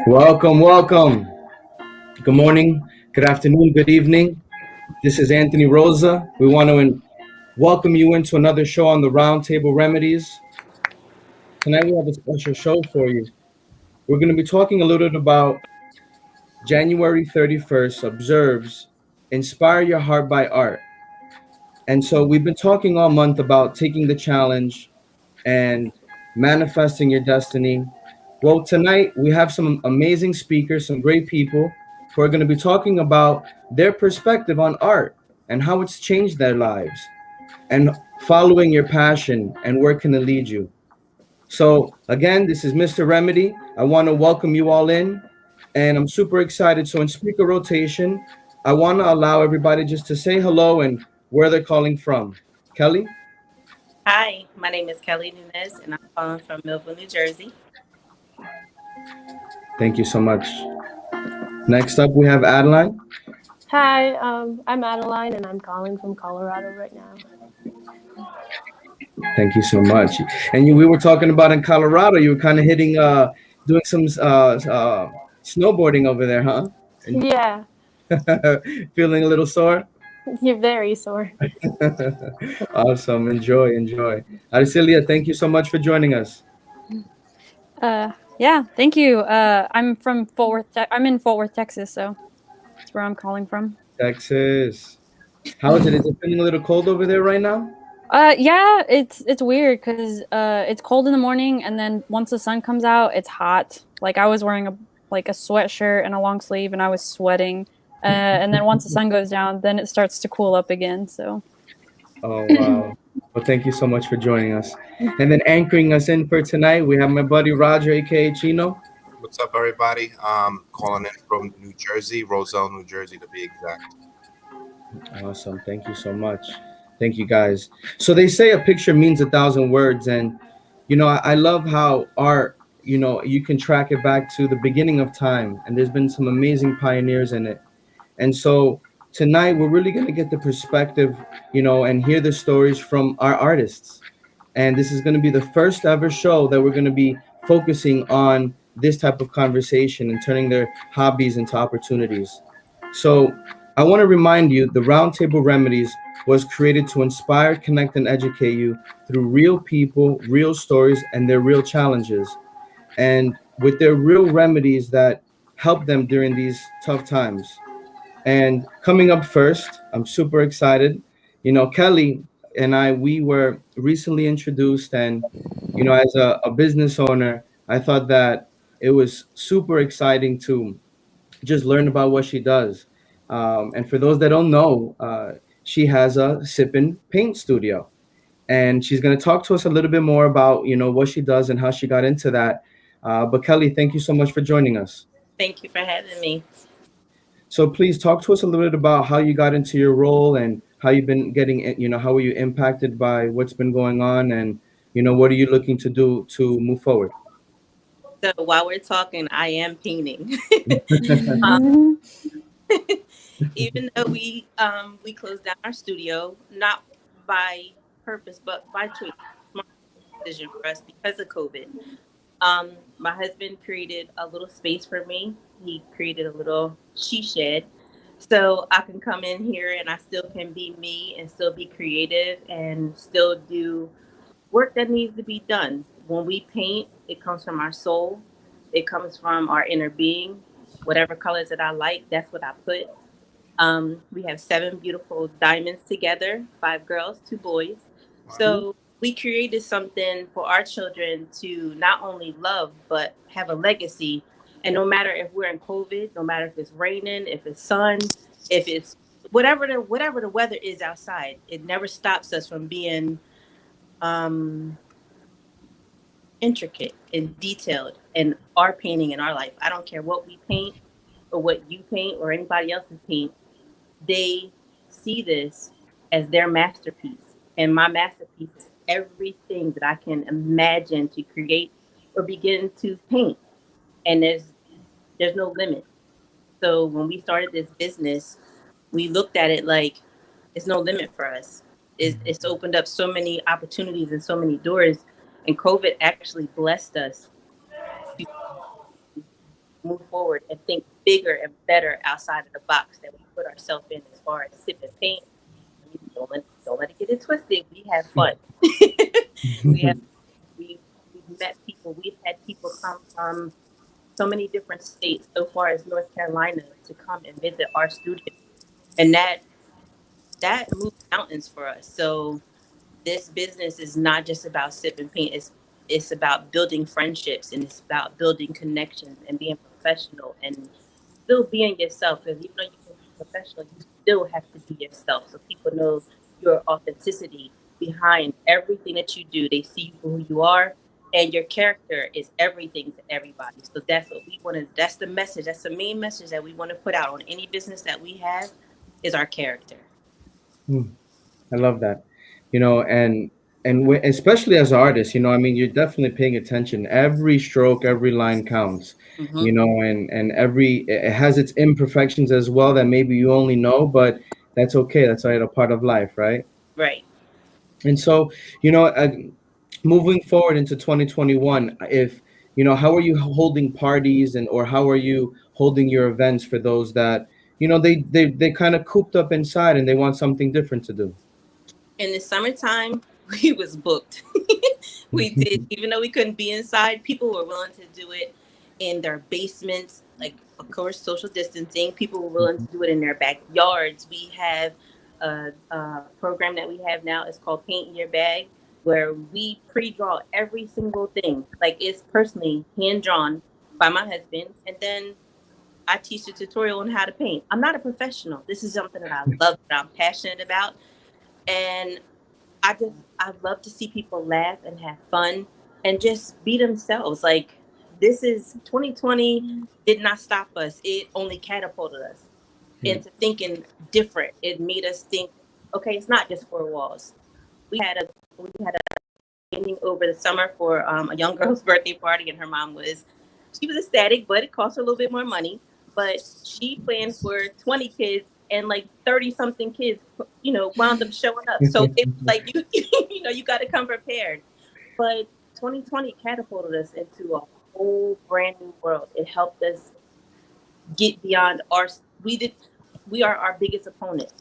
Welcome, welcome. Good morning, good afternoon, good evening. This is Anthony Rosa. We want to welcome you into another show on the Roundtable Remedies. Tonight we have a special show for you. We're going to be talking a little bit about January 31st observes Inspire Your Heart by Art. And so we've been talking all month about taking the challenge and manifesting your destiny. Well, tonight we have some amazing speakers, some great people who are going to be talking about their perspective on art and how it's changed their lives and following your passion and where can it lead you. So, again, this is Mr. Remedy. I want to welcome you all in, and I'm super excited. So, in speaker rotation, I want to allow everybody just to say hello and where they're calling from. Kelly? Hi, my name is Kelli Nunez, and I'm calling from Millville, New Jersey. Thank you so much. Next up, we have Adeline. Hi, I'm Adeline, and I'm calling from Colorado right now. Thank you so much. And we were talking about in Colorado, you were kind of doing some snowboarding over there, huh? And Yeah, feeling a little sore? you're very sore. Awesome. Enjoy. Arcilia, thank you so much for joining us. Yeah, thank you. I'm from Fort Worth. I'm in Fort Worth, Texas, so that's where I'm calling from. Texas. How is it? Is it feeling a little cold over there right now? Yeah, it's weird because it's cold in the morning, and then once the sun comes out, it's hot. Like I was wearing a sweatshirt and a long sleeve, and I was sweating. And then once the sun goes down, then it starts to cool up again. So. Oh, wow. Well, thank you so much for joining us. And then anchoring us in for tonight, we have my buddy Roger, aka Chino. What's up, everybody? Calling in from New Jersey, Roselle, New Jersey, to be exact. Awesome. Thank you so much. Thank you, guys. So they say a picture means 1,000 words. And, I love how art, you can track it back to the beginning of time. And there's been some amazing pioneers in it. And so tonight, we're really going to get the perspective, and hear the stories from our artists. And this is going to be the first ever show that we're going to be focusing on this type of conversation and turning their hobbies into opportunities. So I want to remind you the Roundtable Remedies was created to inspire, connect, and educate you through real people, real stories, and their real challenges. And with their real remedies that help them during these tough times. And coming up first, I'm super excited. Kelly and we were recently introduced, and, as a business owner, I thought that it was super exciting to just learn about what she does. And for those that don't know, she has a sip and paint studio. And she's going to talk to us a little bit more about, what she does and how she got into that. But Kelly, thank you so much for joining us. Thank you for having me. So please talk to us a little bit about how you got into your role and how you've been getting, how were you impacted by what's been going on, and, what are you looking to do to move forward? So while we're talking, I am painting. um, even though we closed down our studio, not by purpose, but by choice, smart decision for us because of COVID. My husband created a little space for me. He created a little she shed, so I can come in here and I still can be me and still be creative and still do work that needs to be done. When we paint, it comes from our soul. It comes from our inner being. Whatever colors that I like, that's what I put. We have 7 beautiful diamonds together, 5 girls, 2 boys. So we created something for our children to not only love, but have a legacy. And no matter if we're in COVID, no matter if it's raining, if it's sun, if it's whatever the weather is outside, it never stops us from being intricate and detailed in our painting in our life. I don't care what we paint or what you paint or anybody else's paint. They see this as their masterpiece. And my masterpiece is everything that I can imagine to create or begin to paint. And there's no limit. So when we started this business, we looked at it like it's no limit for us. It's opened up so many opportunities and so many doors. And COVID actually blessed us move forward and think bigger and better outside of the box that we put ourselves in as far as sip and paint. Don't let it get it twisted. We have fun. we have we've met people. We've had people come from so many different states, so far as North Carolina, to come and visit our studio, and that moves mountains for us. So this business is not just about sip and paint. It's about building friendships, and it's about building connections and being professional and still being yourself. Because even though you can be professional, you still have to be yourself. So people know your authenticity behind everything that you do. They see you for who you are, and your character is everything to everybody. So that's what we want to. That's the message. That's the main message that we want to put out on any business that we have, is our character. I love that. Especially as artists, I mean, you're definitely paying attention. Every stroke, every line counts. Mm-hmm. And it has its imperfections as well that maybe you only know, but that's okay. That's a part of life, right? Right. And so, moving forward into 2021, if how are you holding parties, or how are you holding your events for those that they kind of cooped up inside and they want something different to do? In the summertime, we was booked. We did, even though we couldn't be inside, people were willing to do it in their basements, like, of course, social distancing. People were willing to do it in their backyards. We have a program that we have now. It's called Paint in Your Bag, where we pre-draw every single thing. Like, it's personally hand-drawn by my husband, and then I teach a tutorial on how to paint. I'm not a professional. This is something that I love, that I'm passionate about. And I love to see people laugh and have fun and just be themselves. Like, this is 2020 did not stop us. It only catapulted us into thinking different. It made us think, okay, it's not just four walls. We had a painting over the summer for a young girl's birthday party, and her mom was ecstatic, but it cost her a little bit more money. But she planned for 20 kids, and like 30 something kids, wound up showing up. So it was like, you got to come prepared. But 2020 catapulted us into a whole brand new world. It helped us get beyond we are our biggest opponent.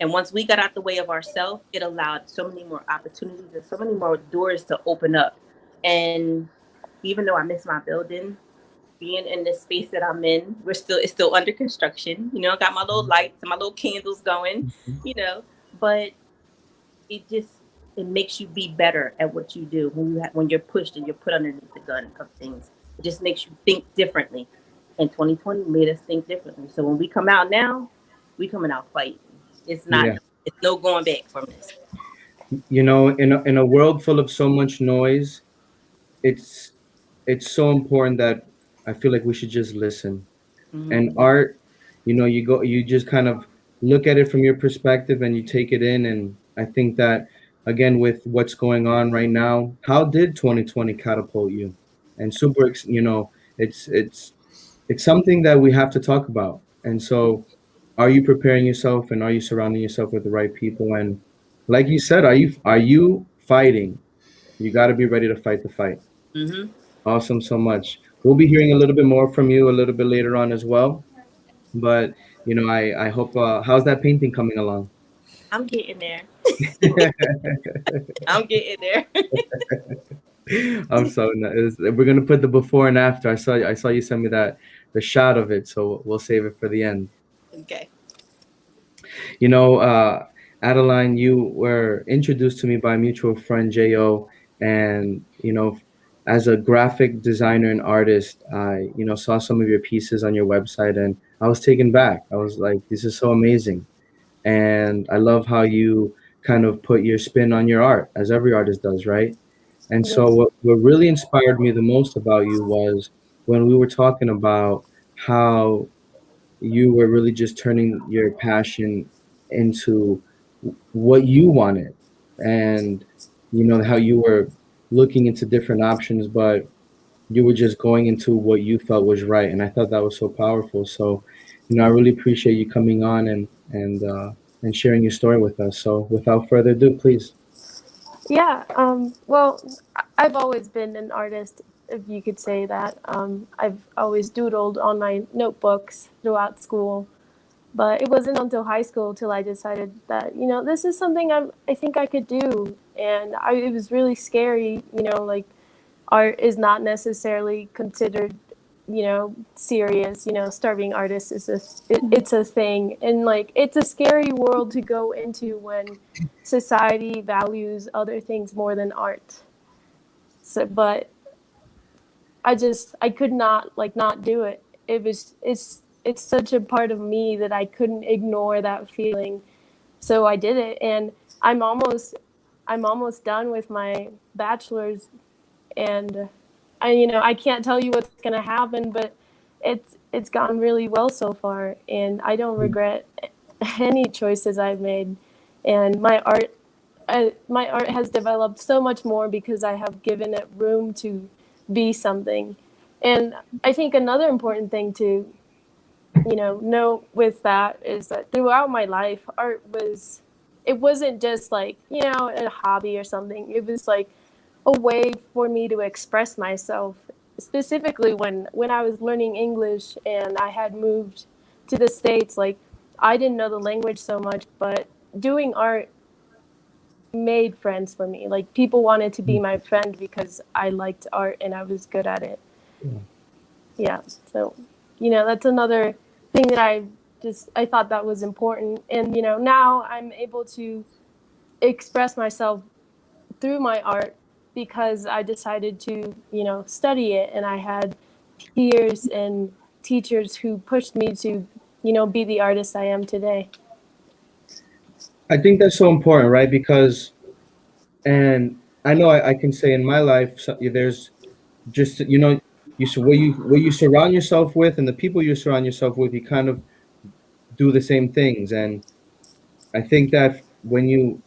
And once we got out the way of ourselves, it allowed so many more opportunities and so many more doors to open up. And even though I miss my building, being in this space that I'm in, it's still under construction. I got my little lights and my little candles going, but it makes you be better at what you do when you're pushed and you're put underneath the gun of things. It just makes you think differently. And 2020 made us think differently. So when we come out now, we coming out fighting. It's no going back from this. In a world full of so much noise, it's so important that I feel like we should just listen. Mm-hmm. And art, you just kind of look at it from your perspective and you take it in. And I think that, again, with what's going on right now, how did 2020 catapult you? And it's something that we have to talk about. And so, are you preparing yourself, and are you surrounding yourself with the right people? And like you said, are you fighting? You got to be ready to fight the fight. Mm-hmm. Awesome, so much. We'll be hearing a little bit more from you a little bit later on as well. But I hope. How's that painting coming along? I'm getting there. I'm getting there. We're gonna put the before and after. I saw you send me the shot of it, so we'll save it for the end. Okay. Adeline, you were introduced to me by a mutual friend, Jo, and as a graphic designer and artist, I saw some of your pieces on your website, and I was taken back. I was like, this is so amazing, and I love how you kind of put your spin on your art, as every artist does, right? And so what really inspired me the most about you was when we were talking about how you were really just turning your passion into what you wanted, and how you were looking into different options, but you were just going into what you felt was right. And I thought that was so powerful. So I really appreciate you coming on and sharing your story with us. So without further ado, please. Yeah. Well, I've always been an artist if you could say that. I've always doodled on my notebooks throughout school, but it wasn't until high school till I decided that, this is something I think I could do. And it was really scary, like art is not necessarily considered, serious. Starving artists is it's a thing, and like it's a scary world to go into when society values other things more than art. So, but I could not like not do it. It's such a part of me that I couldn't ignore that feeling. So I did it, and I'm almost I'm almost done with my bachelor's, and I can't tell you what's gonna happen, but it's gone really well so far, and I don't regret any choices I've made, and my art has developed so much more because I have given it room to be something. And I think another important thing to note with that is that throughout my life, it wasn't just like a hobby or something. It was like a way for me to express myself. Specifically when I was learning English and I had moved to the States, like I didn't know the language so much, but doing art made friends for me. Like people wanted to be my friend because I liked art and I was good at it. Yeah. Yeah. So, that's another thing that I thought that was important. And, now I'm able to express myself through my art because I decided to, study it, and I had peers and teachers who pushed me to, be the artist I am today. I think that's so important, right? Because, and I know I can say in my life, so there's just where you surround yourself with and the people you surround yourself with, you kind of do the same things. And I think that when you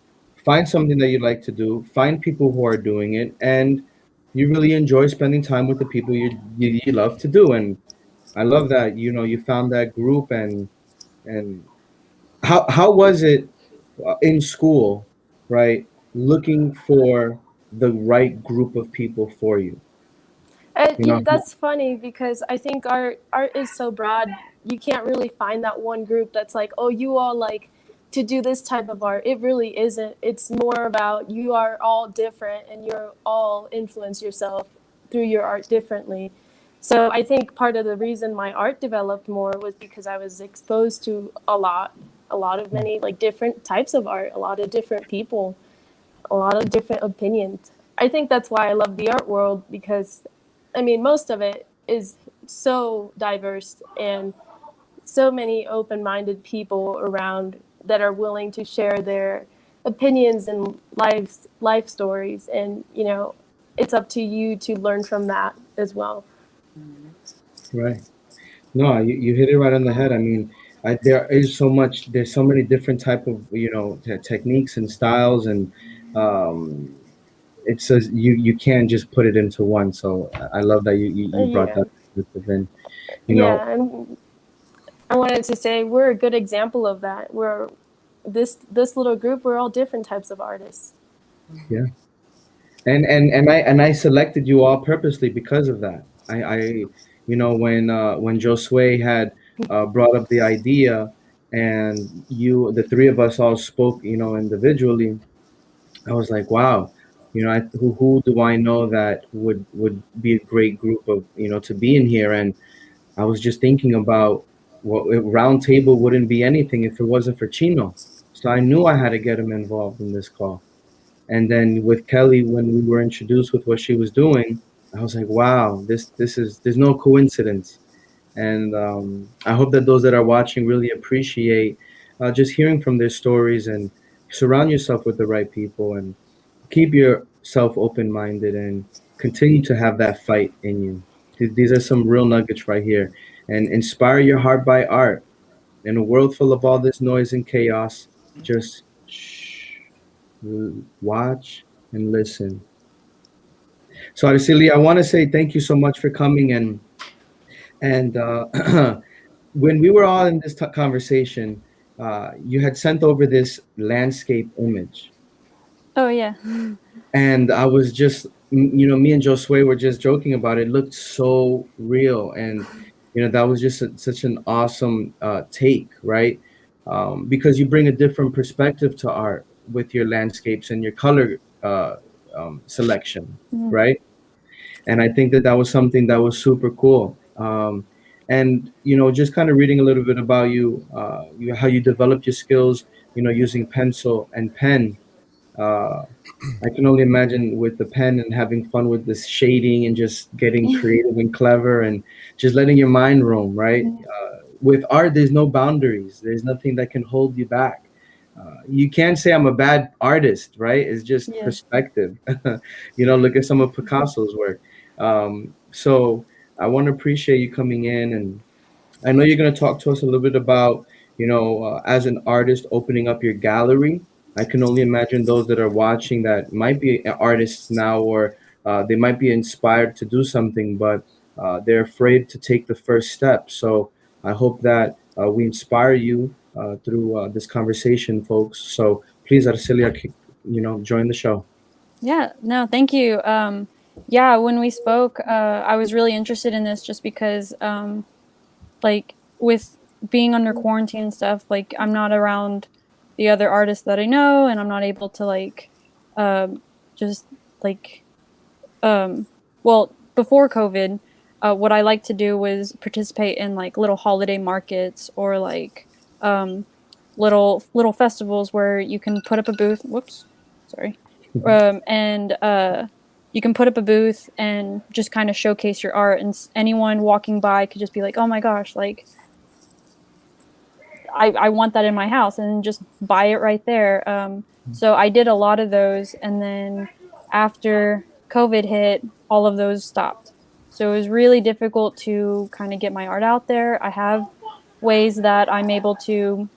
find something that you like to do, find people who are doing it, and you really enjoy spending time with the people you love to do. And I love that you found that group. And how was it in school, right? Looking for the right group of people for you. You know, That's funny because I think art is so broad. You can't really find that one group that's like, oh, you all like to do this type of art. It really isn't. It's more about you are all different and you're all influence yourself through your art differently. So I think part of the reason my art developed more was because I was exposed to a lot of many like different types of art, a lot of different people, a lot of different opinions. I think that's why I love the art world because, I mean, most of it is so diverse and so many open-minded people around that are willing to share their opinions and life stories, and it's up to you to learn from that as well. right. No, you hit it right on the head. I mean, there's so many different type of, techniques and styles, and um, it says you can't just put it into one. So I love that you brought Yeah, that perspective in. You know, yeah, and I wanted to say we're a good example of that. We're this little group. We're all different types of artists. yeah. And I selected you all purposely because of that. When Josue had brought up the idea, and the three of us all spoke, individually, I was like, wow, who do I know that would be a great group of, to be in here. And I was just thinking about what round table wouldn't be anything if it wasn't for Chino. So I knew I had to get him involved in this call. And then with Kelly, when we were introduced with what she was doing, I was like, wow, there's no coincidence. And I hope that those that are watching really appreciate just hearing from their stories, and surround yourself with the right people, and keep yourself open-minded, and continue to have that fight in you. These are some real nuggets right here. And inspire your heart by art. In a world full of all this noise and chaos, just shh, watch and listen. So, Arcilia, I want to say thank you so much for coming. And when we were all in this conversation, you had sent over this landscape image, Oh yeah. and I was just me and Josue were just joking about it. It looked so real, and that was just such an awesome take, right? Because you bring a different perspective to art with your landscapes and your color selection, Mhm. right? And I think that was something that was super cool. And just kind of reading a little bit about how you develop your skills, using pencil and pen. Uh, I can only imagine with the pen and having fun with this shading and just getting creative and clever and just letting your mind roam, right? With art, there's no boundaries. There's nothing that can hold you back. You can't say I'm a bad artist, right? It's just Yeah. perspective. Look at some of Picasso's work. So I want to appreciate you coming in, and I know you're going to talk to us a little bit about, as an artist opening up your gallery. I can only imagine those that are watching that might be artists now, or they might be inspired to do something, but they're afraid to take the first step. So I hope that we inspire you through this conversation, folks. So please, Arcilia, join the show. Yeah, no, thank you. Yeah, when we spoke, I was really interested in this just because, like, with being under quarantine and stuff, like, I'm not around the other artists that I know, and I'm not able to, like, just, like, um, well, before COVID, what I like to do was participate in, like, little holiday markets or, like, um, little festivals where you can put up a booth. Whoops, sorry. And you can put up a booth and just kind of showcase your art, and anyone walking by could just be like, "Oh my gosh, like I want that in my house," and just buy it right there. So I did a lot of those, and then after COVID hit, all of those stopped. So it was really difficult to kind of get my art out there. I have ways that I'm able to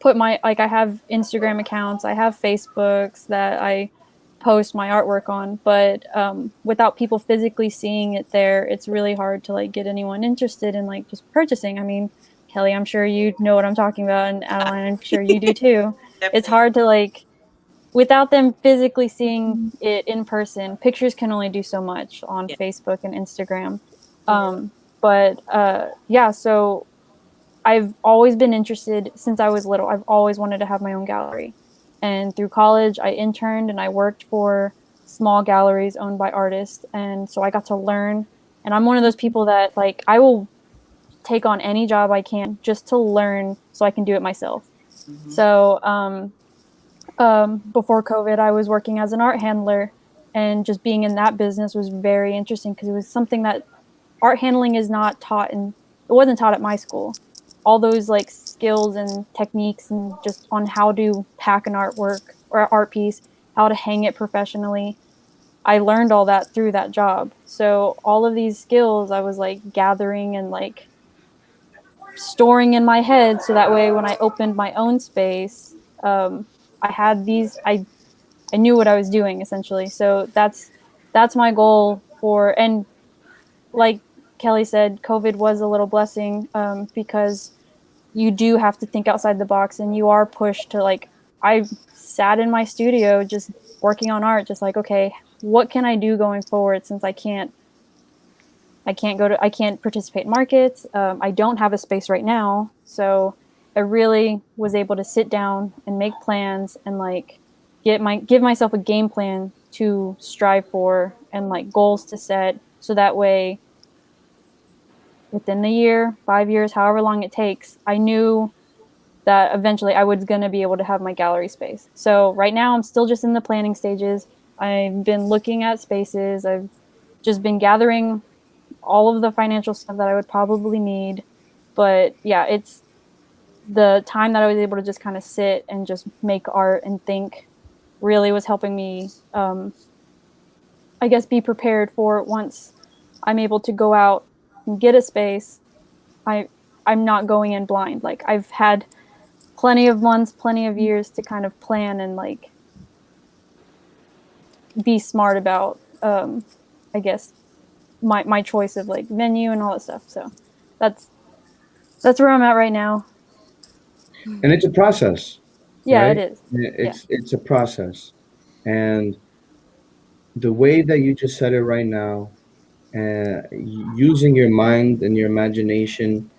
put my, like, I have Instagram accounts, I have Facebooks that I post my artwork on, but without people physically seeing it there, it's really hard to like get anyone interested in like just purchasing. I mean, Kelly, I'm sure you know what I'm talking about, and Adeline, I'm sure you do too. It's Definitely. hard to like, without them physically seeing it in person. Pictures can only do so much on Yeah. Facebook and Instagram. Yeah. But yeah, so I've always been interested since I was little. I've always wanted to have my own gallery. And through college, I interned and I worked for small galleries owned by artists. And so I got to learn. And I'm one of those people that, like, I will take on any job I can just to learn so I can do it myself. Mm-hmm. So before COVID, I was working as an art handler. And just being in that business was very interesting because it was something that art handling is not taught, and it wasn't taught at my school. All those like skills and techniques and just on how to pack an artwork or art piece, how to hang it professionally, I learned all that through that job. So all of these skills I was like gathering and like storing in my head, so that way when I opened my own space, I had these, I knew what I was doing essentially. So that's my goal for, and like Kelly said, COVID was a little blessing, because you do have to think outside the box, and you are pushed to like. I sat in my studio just working on art, just like, okay, what can I do going forward since I can't participate in markets. I don't have a space right now, so I really was able to sit down and make plans and like give myself a game plan to strive for and like goals to set, so that way within the year, 5 years, however long it takes, I knew that eventually I was going to be able to have my gallery space. So right now I'm still just in the planning stages. I've been looking at spaces. I've just been gathering all of the financial stuff that I would probably need. But yeah, it's the time that I was able to just kind of sit and just make art and think really was helping me, I guess, be prepared for once I'm able to go out and get a space. I I'm not going in blind. Like I've had plenty of months, plenty of years to kind of plan and like be smart about, I guess, my choice of like venue and all that stuff. So that's where I'm at right now. And it's a process, Yeah, it right? is. Yeah. It's a process, and the way that you just said it right now, using your mind and your imagination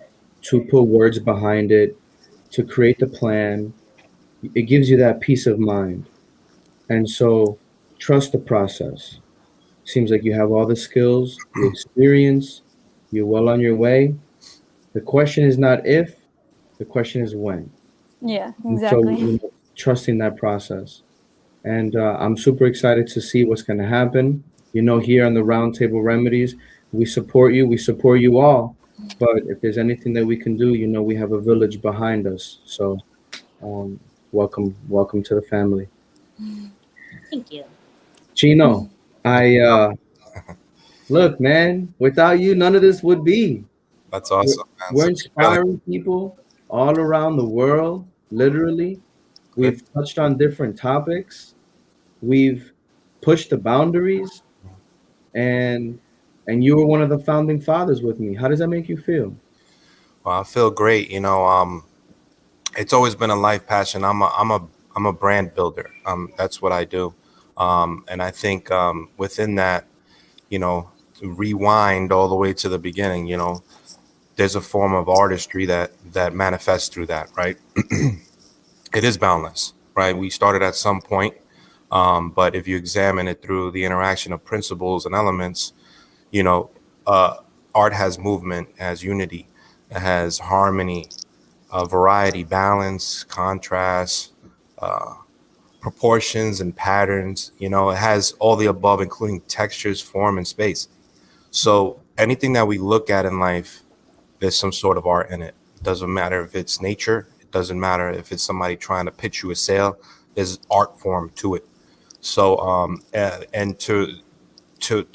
to put words behind it, to create the plan, it gives you that peace of mind. And so trust the process. Seems like you have all the skills, the experience, you're well on your way. The question is not if, the question is when. Yeah, And so, exactly. trusting that process. And I'm super excited to see what's going to happen. Here on the Roundtable Remedies, we support you. We support you all. But if there's anything that we can do, we have a village behind us. So, um, welcome to the family. Thank you. Chino, I look, man. Without you, none of this would be. That's We're, awesome, man. we're Such a feeling. inspiring people all around the world. Literally, Good. we've touched on different topics. We've pushed the boundaries, and you were one of the founding fathers with me. How does that make you feel? Well, I feel great. It's always been a life passion. I'm a brand builder. That's what I do. And I think within that, to rewind all the way to the beginning, there's a form of artistry that manifests through that, right? It is boundless, right? We started at some point, but if you examine it through the interaction of principles and elements, you know, uh, art has movement, has unity, it has harmony, variety, balance, contrast, uh, proportions, and patterns. It has all the above, including textures, form, and space. So anything that we look at in life, there's some sort of art in it. It doesn't matter if it's nature. It doesn't matter if it's somebody trying to pitch you a sale. There's art form to it. So, and to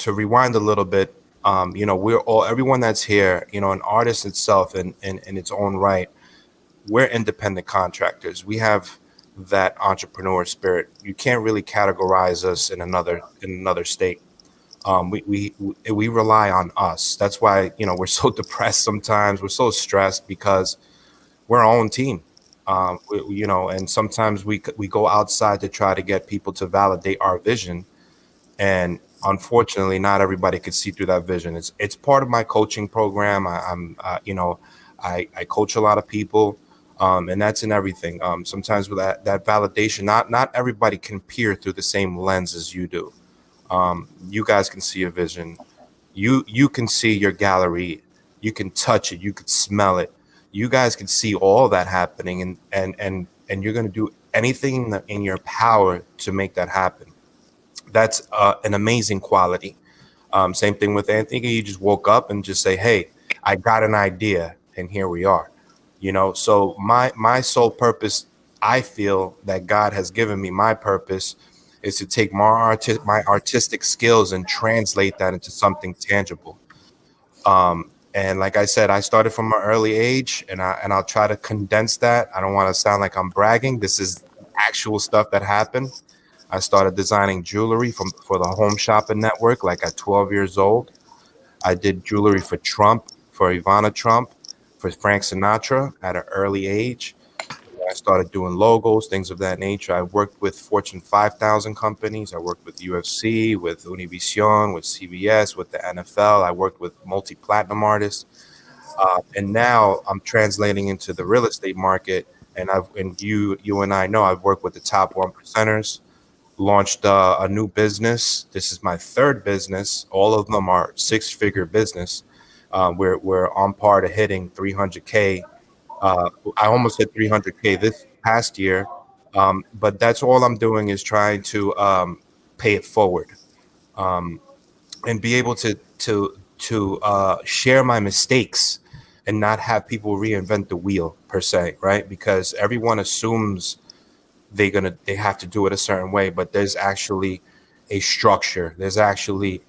rewind a little bit, we're all everyone that's here, an artist itself in its own right. We're independent contractors. We have that entrepreneur spirit. You can't really categorize us in another state. We rely on us. That's why we're so depressed sometimes. We're so stressed because we're our own team. And sometimes we go outside to try to get people to validate our vision, and unfortunately, not everybody could see through that vision. It's part of my coaching program. I coach a lot of people, and that's in everything. Sometimes with that validation, not everybody can peer through the same lens as you do. You guys can see a vision. You can see your gallery. You can touch it. You can smell it. You guys can see all that happening, and you're going to do anything in your power to make that happen. That's an amazing quality. Same thing with Anthony. You just woke up and just say, "Hey, I got an idea, and here we are." So my sole purpose, I feel that God has given me my purpose, is to take my artistic skills and translate that into something tangible. And like I said, I started from an early age, and I'll try to condense that. I don't want to sound like I'm bragging. This is actual stuff that happened. I started designing jewelry for the Home Shopping Network like at 12 years old. I did jewelry for Trump, for Ivana Trump, for Frank Sinatra at an early age. I started doing logos, things of that nature. I worked with Fortune 5,000 companies. I worked with UFC, with Univision, with CBS, with the NFL. I worked with multi-platinum artists. And now I'm translating into the real estate market. And you and I know I've worked with the top 1%ers, launched a new business. This is my third business. All of them are six-figure business. We're on par to hitting 300K. I almost hit 300K this past year, but that's all I'm doing is trying to pay it forward, um, and be able to share my mistakes and not have people reinvent the wheel per se, right? Because everyone assumes they have to do it a certain way, but there's actually a structure. There's actually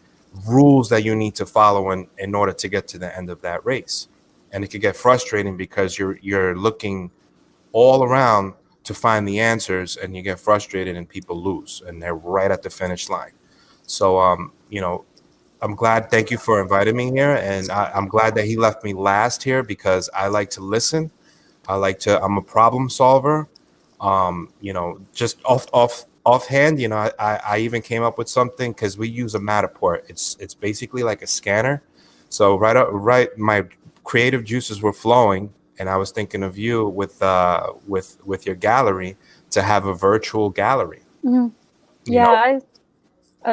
rules that you need to follow in order to get to the end of that race. And it could get frustrating because you're looking all around to find the answers, and you get frustrated and people lose and they're right at the finish line. So I'm glad. Thank you for inviting me here, and I'm glad that he left me last here because I like to listen. I'm a problem solver. Just offhand, I even came up with something because we use a Matterport. It's basically like a scanner. So right, my creative juices were flowing, and I was thinking of you with your gallery to have a virtual gallery. Mhm. You know? Yeah,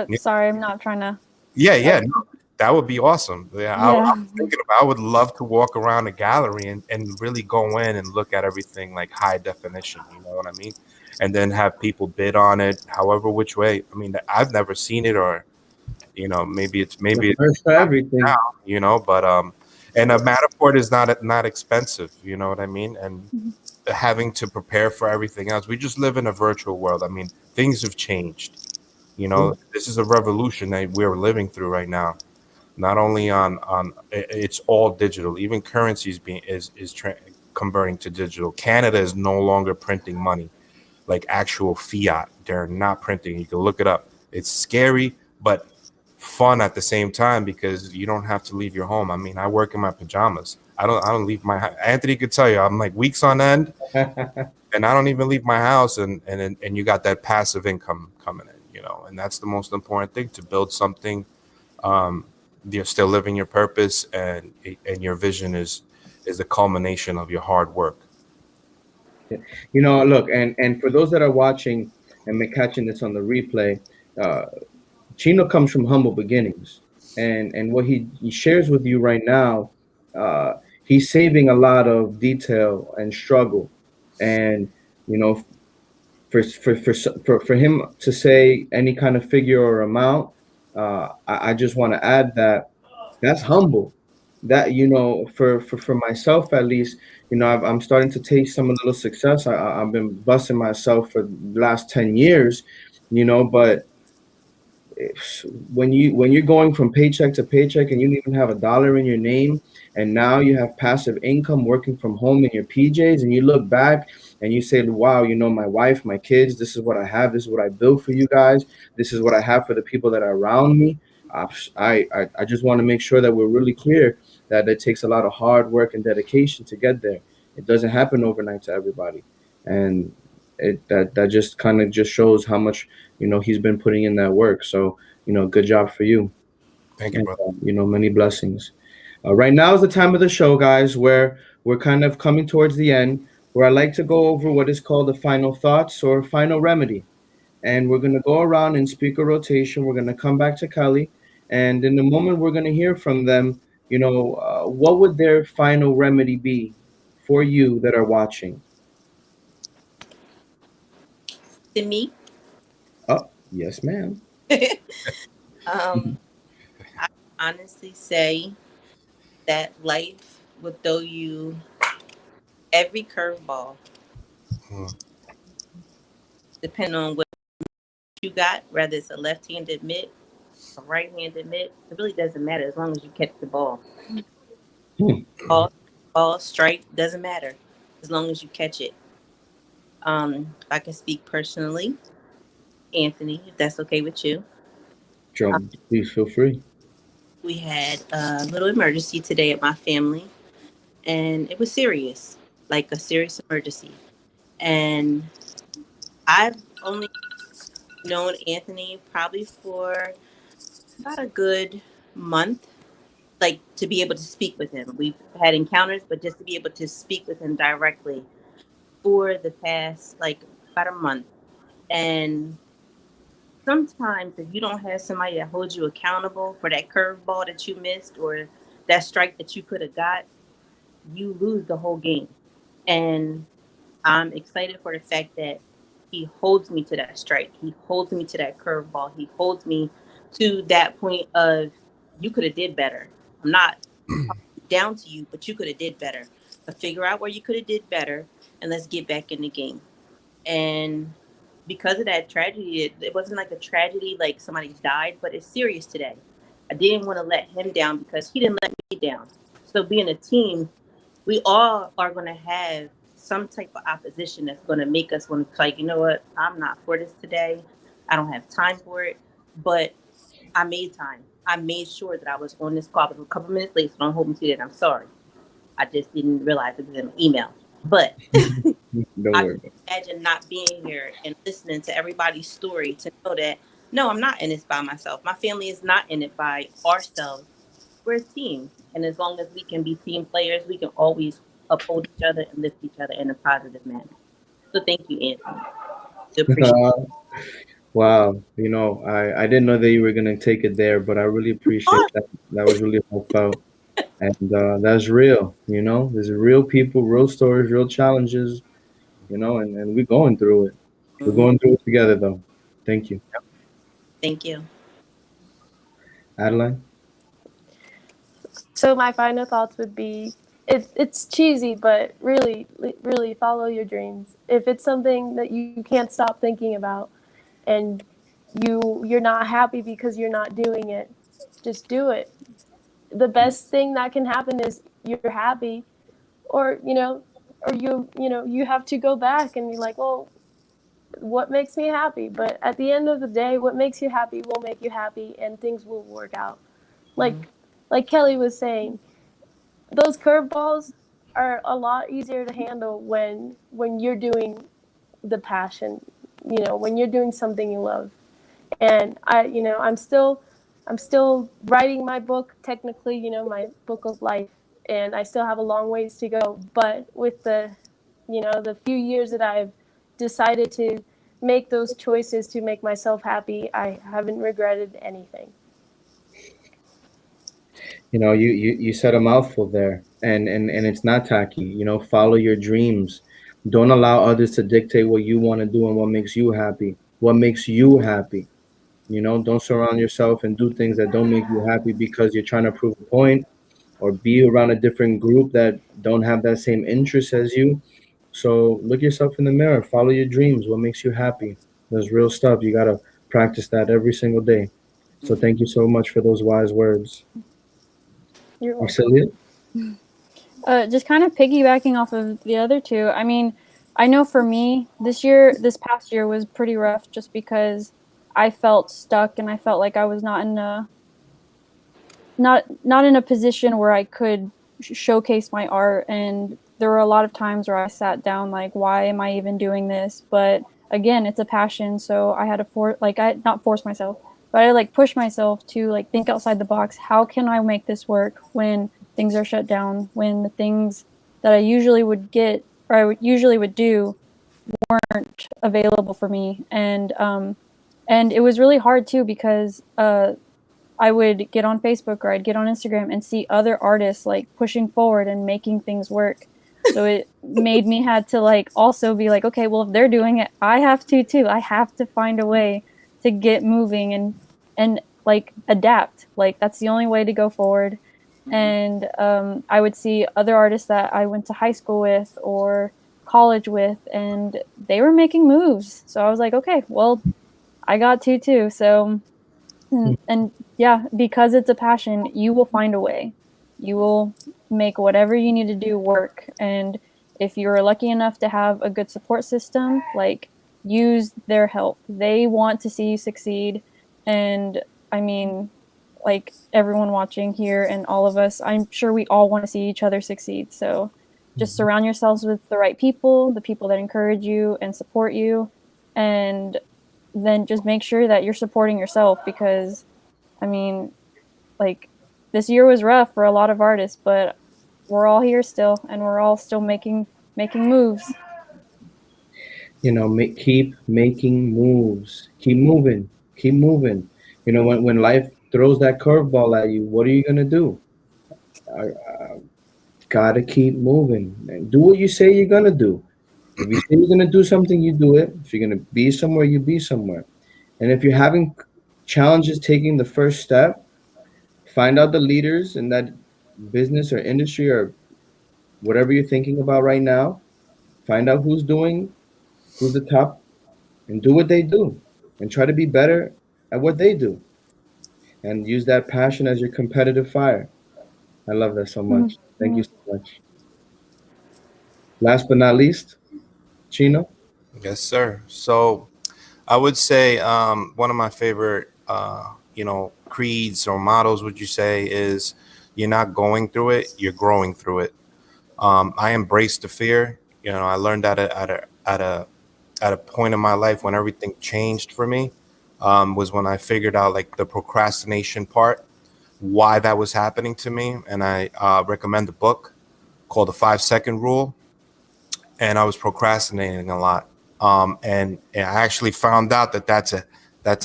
Yeah, sorry, I'm not trying to. yeah, no, that would be awesome. Yeah, I Yeah. was thinking about. I would love to walk around a gallery and really go in and look at everything like high definition. You know what I mean? And then have people bid on it, however which way. I mean, I've never seen it, or maybe it's The first for everything. but and a Matterport is not expensive. You know what I mean? And Mhm. having to prepare for everything else, we just live in a virtual world. I mean, things have changed. This is a revolution that we're living through right now. Not only it's all digital. Even currencies converting to digital. Canada is no longer printing money like actual fiat. They're not printing. You can look it up. It's scary, but fun at the same time because you don't have to leave your home. I mean, I work in my pajamas. I don't leave my Anthony could tell you I'm like weeks on end, and I don't even leave my house, and you got that passive income coming in, and that's the most important thing, to build something. um you're still living your purpose, and your vision is the culmination of your hard work. Look, and for those that are watching and may catching this on the replay, uh, Chino comes from humble beginnings, and what he shares with you right now, uh, he's saving a lot of detail and struggle, and you know, for him to say any kind of figure or amount, I just want to add that that's humble. That for myself at least, I'm starting to taste some of the little success. I've been busting myself for the last 10 years, but when you're going from paycheck to paycheck and you don't even have a dollar in your name, and now you have passive income working from home in your PJs, and you look back and you say, wow, my wife, my kids, this is what I have, this is what I built for you guys, this is what I have for the people that are around me. I just want to make sure that we're really clear that it takes a lot of hard work and dedication to get there. It doesn't happen overnight to everybody, and that just kind of just shows how much he's been putting in that work. So good job for you. Thank you, And brother. many blessings. Right now is the time of the show, guys, where we're kind of coming towards the end, where I like to go over what is called the final thoughts or final remedy. And we're going to go around in speaker rotation. We're going to come back to Kelly, and in the moment we're going to hear from them, what would their final remedy be for you that are watching? To me, Oh, yes, ma'am. um, I honestly say that life will throw you every curveball, Mm. depending on what you got, whether it's a left-handed mitt, a right-handed mitt. It really doesn't matter as long as you catch the ball. Hmm. Ball, strike, doesn't matter as long as you catch it. If I can speak personally, Anthony, if that's okay with you. Joe, please feel free. We had a little emergency today at my family, and it was serious, like a serious emergency. And I've only known Anthony probably for about a good month, like to be able to speak with him. We've had encounters, but just to be able to speak with him directly for the past like about a month. And sometimes if you don't have somebody that holds you accountable for that curveball that you missed or that strike that you could have got, you lose the whole game. And I'm excited for the fact that he holds me to that strike. He holds me to that curveball. He holds me to that point of you could have did better. I'm not down to you, but you could have did better. But figure out where you could have did better, and let's get back in the game. And because of that tragedy, it wasn't like a tragedy like somebody died, but it's serious today. I didn't want to let him down because he didn't let me down. So being a team, we all are going to have some type of opposition that's going to make us want to like, you know what, I'm not for this today. I don't have time for it. But I made time. I made sure that I was on this call. I was a couple minutes late, so don't hold me to that. I'm sorry. I just didn't realize it was in my email. But Don't I worry can about imagine not being here and listening to everybody's story to know that no, I'm not in this by myself. My family is not in it by ourselves. We're a team. And as long as we can be team players, we can always uphold each other and lift each other in a positive manner. So thank you, Anthony. To appreciate it. Wow, I didn't know that you were gonna take it there, but I really appreciate that. That was really heartfelt, and that's real. There's real people, real stories, real challenges. And we're going through it. We're Mhm. going through it together, though. Thank you, Thank you. Adeline. So my final thoughts would be it's cheesy, but really follow your dreams. If it's something that you can't stop thinking about and you're not happy because you're not doing it, just do it. The best thing that can happen is you're happy, or you have to go back and be like, well, what makes me happy? But at the end of the day, what makes you happy will make you happy, and things will work out. Like like Kelly was saying, those curveballs are a lot easier to handle when you're doing the passion, when you're doing something you love. And I'm still writing my book, technically, my book of life, and I still have a long ways to go. But with the few years that I've decided to make those choices to make myself happy, I haven't regretted anything. You said a mouthful there, and it's not tacky. Follow your dreams. Don't allow others to dictate what you want to do and what makes you happy. What makes you happy. Don't surround yourself and do things that don't make you happy because you're trying to prove a point or be around a different group that don't have that same interest as you. So look yourself in the mirror, follow your dreams, what makes you happy. There's real stuff. You gotta practice that every single day. So thank you so much for those wise words. You're welcome. Arcelia? Just kind of piggybacking off of the other two. I mean, I know for me, this past year was pretty rough just because I felt stuck and I felt like I was not in a position where I could showcase my art. And there were a lot of times where I sat down like, why am I even doing this? But again, it's a passion, so I had to I not force myself, but I like push myself to like think outside the box. How can I make this work when things are shut down? When the things that I usually would get or usually would do weren't available for me, and it was really hard too because I would get on Facebook or I'd get on Instagram and see other artists like pushing forward and making things work. So it made me had to like also be like, okay, well if they're doing it, I have to too. I have to find a way to get moving and like adapt. Like that's the only way to go forward. And I would see other artists that I went to high school with or college with, and they were making moves. So I was like, okay, well, I got to too. So and yeah, because it's a passion, you will find a way. You will make whatever you need to do work. And if you're lucky enough to have a good support system, like use their help. They want to see you succeed. And I mean, like everyone watching here and all of us, I'm sure we all want to see each other succeed. So just surround yourselves with the right people, the people that encourage you and support you. And then just make sure that you're supporting yourself because I mean, like this year was rough for a lot of artists, but we're all here still and we're all still making moves. Keep making moves. Keep moving. Keep moving. When life throws that curveball at you, what are you gonna do? I gotta keep moving and do what you say you're gonna do. If you say you're gonna do something, you do it. If you're gonna be somewhere, you be somewhere. And if you're having challenges taking the first step, find out the leaders in that business or industry or whatever you're thinking about right now. Find out who's the top, and do what they do, and try to be better at what they do, and use that passion as your competitive fire. I love that so much. Thank you so much. Last but not least, Chino. Yes, sir. So I would say one of my favorite, creeds or mottos, would you say, is you're not going through it, you're growing through it. I embrace the fear. You know, I learned that at a point in my life when everything changed for me, was when I figured out like the procrastination part, why that was happening to me. And I recommend a book called The 5 Second Rule. And I was procrastinating a lot. And I actually found out that that's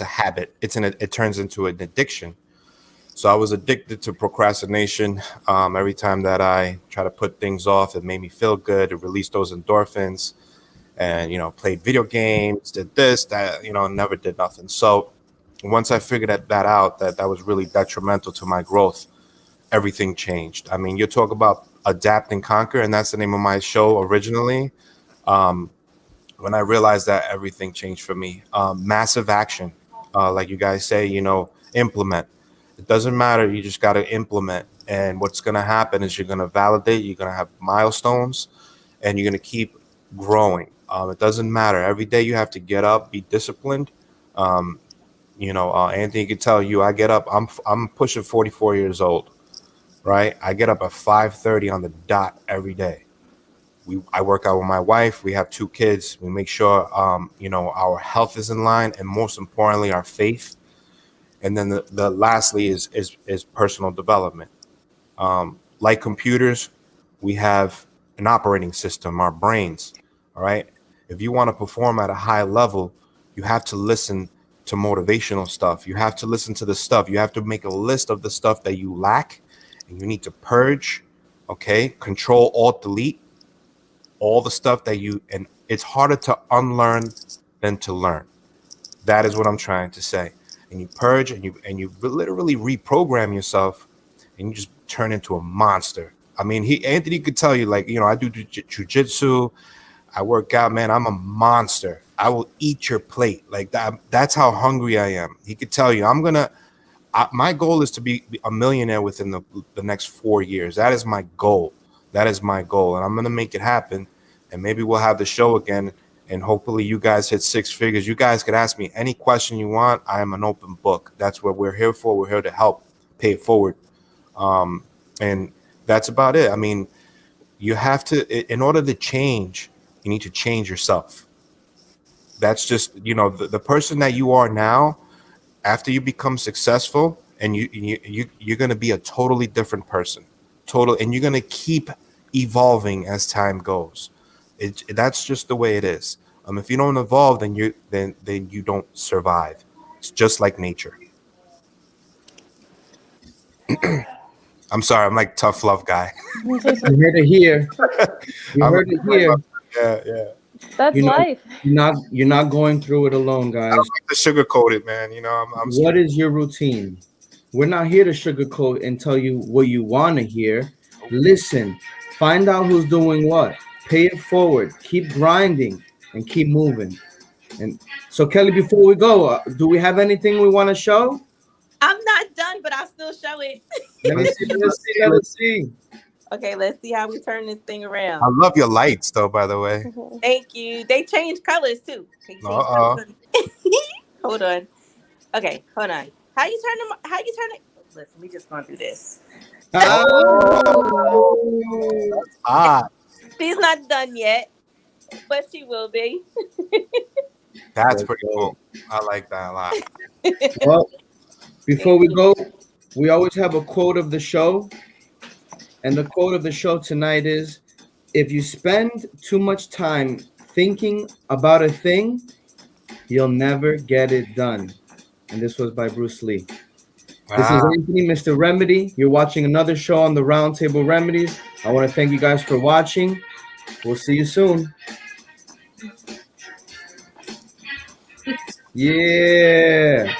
a habit. It turns into an addiction. So I was addicted to procrastination. Every time that I try to put things off, it made me feel good. It released those endorphins, and played video games, did this, that, never did nothing. So once I figured that out, that was really detrimental to my growth, everything changed. I mean, you talk about adapt and conquer, and that's the name of my show originally. When I realized that, everything changed for me. Massive action, like you guys say, implement. It doesn't matter. You just got to implement. And what's going to happen is you're going to validate. You're going to have milestones, and you're going to keep growing. It doesn't matter. Every day you have to get up, be disciplined. Anthony can tell you, I get up. I'm pushing 44 years old, right? I get up at 5:30 on the dot every day. I work out with my wife. We have 2 kids. We make sure, our health is in line, and most importantly, our faith. And then the lastly is personal development. Like computers, we have an operating system, our brains. All right. If you want to perform at a high level, you have to listen to motivational stuff. You have to listen to the stuff. You have to make a list of the stuff that you lack, and you need to purge. Okay. Control, Alt, Delete all the stuff and it's harder to unlearn than to learn. That is what I'm trying to say. And you purge, and you literally reprogram yourself, and you just turn into a monster. I mean, Anthony could tell you, like, I do jujitsu, I work out, man. I'm a monster. I will eat your plate like that. That's how hungry I am. He could tell you, my goal is to be a millionaire within the next 4 years. That is my goal. And I'm gonna make it happen. And maybe we'll have the show again. And hopefully you guys hit 6 figures. You guys could ask me any question you want. I am an open book. That's what we're here for. We're here to help pay it forward. And that's about it. I mean, you have to, in order to change, you need to change yourself. That's just, the person that you are now, after you become successful, and you're going to be a totally different person. And you're going to keep evolving as time goes. That's just the way it is. If you don't evolve, then you don't survive. It's just like nature. I'm sorry, I'm like tough love guy. You heard it here. You heard it here. Yeah. That's life. You're not going through it alone, guys. I don't like to sugarcoat it, man. What is your routine? We're not here to sugarcoat and tell you what you want to hear. Listen, find out who's doing what. Pay it forward. Keep grinding and keep moving. And so, Kelly, before we go, do we have anything we want to show? I'm not done, but I'll still show it. Let's see. Okay, let's see how we turn this thing around. I love your lights, though. By the way, Thank you. They change colors too. Can you change colors? Hold on. Okay, hold on. How you turn them? How you turn it? Listen, we just gonna do this. She's not done yet, but she will be. That's pretty cool. I like that a lot. Well, before we go, we always have a quote of the show. And the quote of the show tonight is, if you spend too much time thinking about a thing, you'll never get it done. And this was by Bruce Lee. This is Anthony, Mr. Remedy. You're watching another show on the Roundtable Remedies. I want to thank you guys for watching. We'll see you soon. Yeah.